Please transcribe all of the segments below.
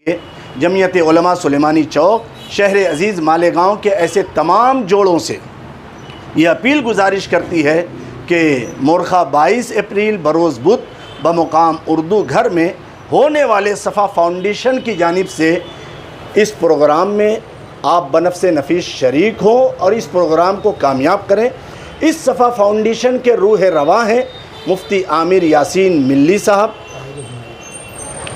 جمعیت علماء سلیمانی چوک شہر عزیز مالیگاؤں کے ایسے تمام جوڑوں سے یہ اپیل گزارش کرتی ہے کہ مورخہ 22 اپریل بروز بدھ بمقام اردو گھر میں ہونے والے صفا فاؤنڈیشن کی جانب سے اس پروگرام میں آپ بنفس نفیس شریک ہوں اور اس پروگرام کو کامیاب کریں۔ اس صفا فاؤنڈیشن کے روح رواں ہیں مفتی عامر یاسین ملی صاحب۔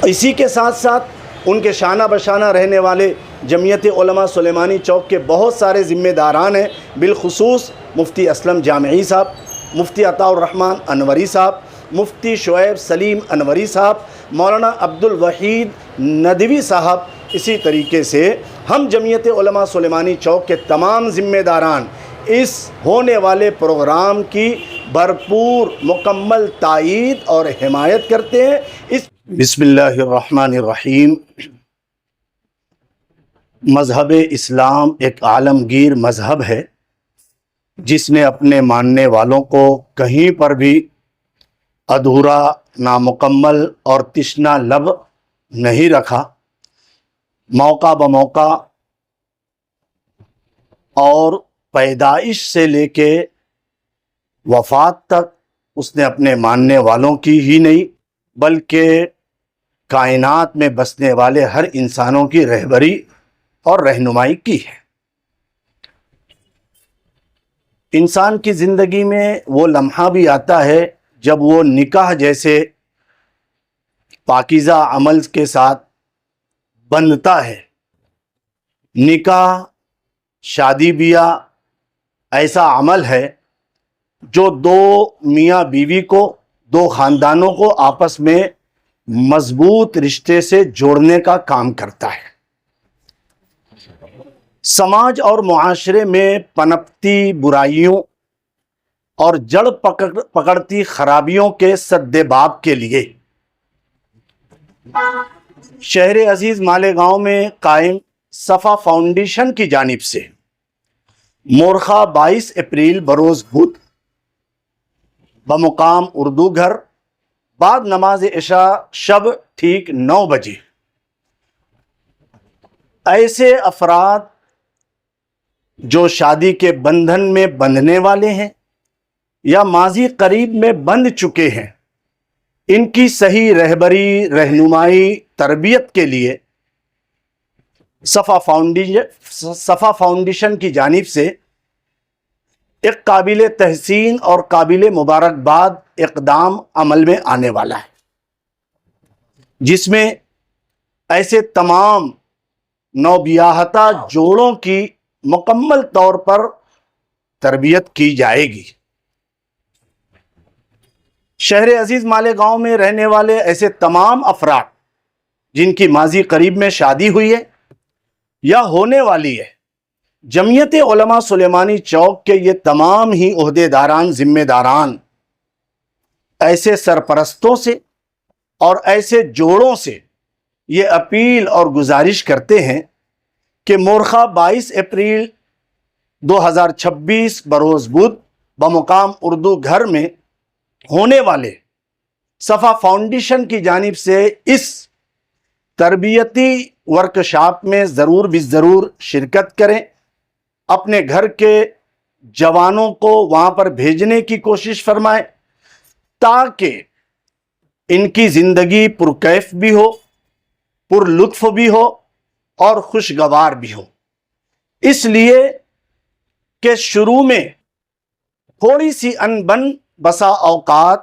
اسی کے ساتھ ساتھ ان کے شانہ بشانہ رہنے والے جمعیت علماء سلیمانی چوک کے بہت سارے ذمہ داران ہیں، بالخصوص مفتی اسلم جامعی صاحب، مفتی عطاء الرحمن انوری صاحب، مفتی شعیب سلیم انوری صاحب، مولانا عبد الوحید ندوی صاحب۔ اسی طریقے سے ہم جمعیت علماء سلیمانی چوک کے تمام ذمہ داران اس ہونے والے پروگرام کی بھرپور مکمل تائید اور حمایت کرتے ہیں۔ بسم اللہ الرحمن الرحیم۔ مذہب اسلام ایک عالمگیر مذہب ہے جس نے اپنے ماننے والوں کو کہیں پر بھی ادھورا، نامکمل اور تشنہ لب نہیں رکھا۔ موقع بموقع اور پیدائش سے لے کے وفات تک اس نے اپنے ماننے والوں کی ہی نہیں بلکہ کائنات میں بسنے والے ہر انسانوں کی رہبری اور رہنمائی کی ہے۔ انسان کی زندگی میں وہ لمحہ بھی آتا ہے جب وہ نکاح جیسے پاکیزہ عمل کے ساتھ بندھتا ہے۔ نکاح، شادی بیاہ ایسا عمل ہے جو دو میاں بیوی کو، دو خاندانوں کو آپس میں مضبوط رشتے سے جوڑنے کا کام کرتا ہے۔ سماج اور معاشرے میں پنپتی برائیوں اور جڑ پکڑتی خرابیوں کے سد باب کے لیے شہر عزیز مالیگاؤں میں قائم صفا فاؤنڈیشن کی جانب سے مورخہ 22 اپریل بروز بدھ بمقام اردو گھر بعد نماز عشاء شب ٹھیک 9 بجے ایسے افراد جو شادی کے بندھن میں بندھنے والے ہیں یا ماضی قریب میں بندھ چکے ہیں، ان کی صحیح رہبری، رہنمائی، تربیت کے لیے صفا فاؤنڈیشن کی جانب سے ایک قابل تحسین اور قابل مبارکباد اقدام عمل میں آنے والا ہے، جس میں ایسے تمام نوبیاہتا جوڑوں کی مکمل طور پر تربیت کی جائے گی۔ شہر عزیز مالیگاؤں میں رہنے والے ایسے تمام افراد جن کی ماضی قریب میں شادی ہوئی ہے یا ہونے والی ہے، جمعیت علماء سلیمانی چوک کے یہ تمام ہی عہدے داران، ذمہ داران ایسے سرپرستوں سے اور ایسے جوڑوں سے یہ اپیل اور گزارش کرتے ہیں کہ مورخہ 22 اپریل 2026 بروز بدھ بمقام اردو گھر میں ہونے والے صفا فاؤنڈیشن کی جانب سے اس تربیتی ورکشاپ میں ضرور ضرور شرکت کریں۔ اپنے گھر کے جوانوں کو وہاں پر بھیجنے کی کوشش فرمائیں تاکہ ان کی زندگی پرکیف بھی ہو، پر لطف بھی ہو اور خوشگوار بھی ہو۔ اس لیے کہ شروع میں تھوڑی سی انبن بسا اوقات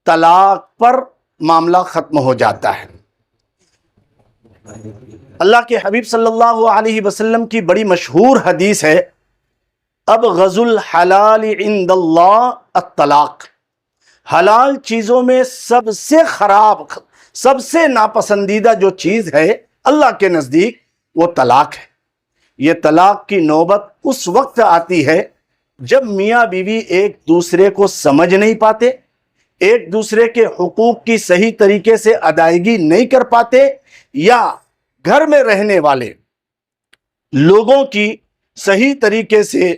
طلاق پر معاملہ ختم ہو جاتا ہے۔ اللہ کے حبیب صلی اللہ علیہ وسلم کی بڑی مشہور حدیث ہے، ابغض الحلال عند اللہ الطلاق۔ حلال چیزوں میں سب سے خراب، سب سے ناپسندیدہ جو چیز ہے اللہ کے نزدیک وہ طلاق ہے۔ یہ طلاق کی نوبت اس وقت آتی ہے جب میاں بیوی ایک دوسرے کو سمجھ نہیں پاتے، ایک دوسرے کے حقوق کی صحیح طریقے سے ادائیگی نہیں کر پاتے، یا گھر میں رہنے والے لوگوں کی صحیح طریقے سے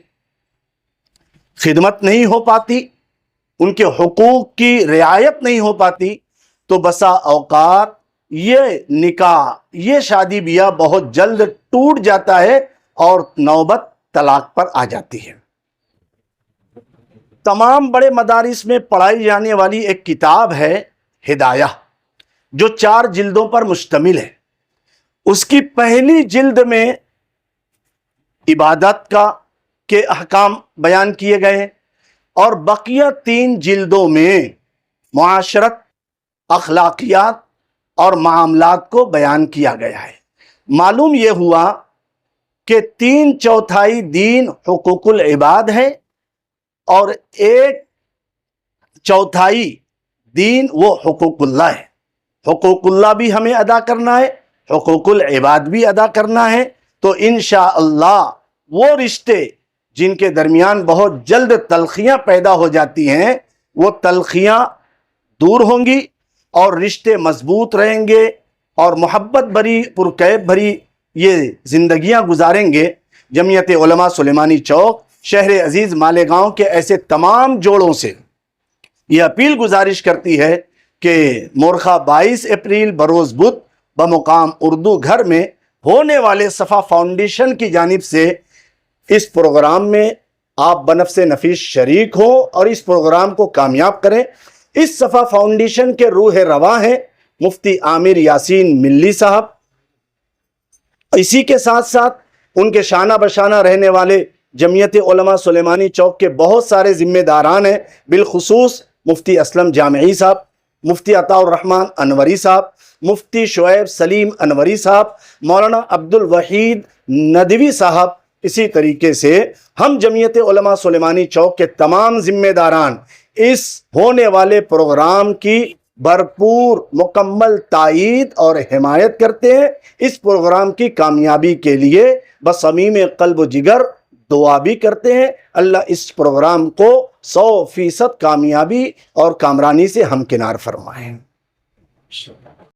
خدمت نہیں ہو پاتی، ان کے حقوق کی رعایت نہیں ہو پاتی، تو بسا اوقات یہ نکاح، یہ شادی بیاہ بہت جلد ٹوٹ جاتا ہے اور نوبت طلاق پر آ جاتی ہے۔ تمام بڑے مدارس میں پڑھائی جانے والی ایک کتاب ہے ہدایہ، جو 4 جلدوں پر مشتمل ہے۔ اس کی پہلی جلد میں عبادت کے احکام بیان کیے گئے ہیں، اور بقیہ 3 جلدوں میں معاشرت، اخلاقیات اور معاملات کو بیان کیا گیا ہے۔ معلوم یہ ہوا کہ 3/4 دین حقوق العباد ہے، اور 1/4 دین وہ حقوق اللہ ہے۔ حقوق اللہ بھی ہمیں ادا کرنا ہے، حقوق العباد بھی ادا کرنا ہے۔ تو انشاءاللہ وہ رشتے جن کے درمیان بہت جلد تلخیاں پیدا ہو جاتی ہیں، وہ تلخیاں دور ہوں گی اور رشتے مضبوط رہیں گے، اور محبت بھری، پرکیف بھری یہ زندگیاں گزاریں گے۔ جمعیت علماء سلیمانی چوک شہر عزیز مالیگاؤں کے ایسے تمام جوڑوں سے یہ اپیل گزارش کرتی ہے کہ مورخہ 22 اپریل بروز بدھ بمقام اردو گھر میں ہونے والے صفا فاؤنڈیشن کی جانب سے اس پروگرام میں آپ بنفس نفیس شریک ہوں اور اس پروگرام کو کامیاب کریں۔ اس صفا فاؤنڈیشن کے روح رواں ہیں مفتی عامر یاسین ملی صاحب۔ اسی کے ساتھ ساتھ ان کے شانہ بشانہ رہنے والے جمعیت علماء سلیمانی چوک کے بہت سارے ذمہ داران ہیں، بالخصوص مفتی اسلم جامعی صاحب، مفتی عطاء الرحمن انوری صاحب، مفتی شعیب سلیم انوری صاحب، مولانا عبد الوحید ندوی صاحب۔ اسی طریقے سے ہم جمعیت علماء سلیمانی چوک کے تمام ذمہ داران اس ہونے والے پروگرام کی بھرپور مکمل تائید اور حمایت کرتے ہیں۔ اس پروگرام کی کامیابی کے لیے بصمیم قلب و جگر دعا بھی کرتے ہیں۔ اللہ اس پروگرام کو 100% کامیابی اور کامرانی سے ہمکنار فرمائیں۔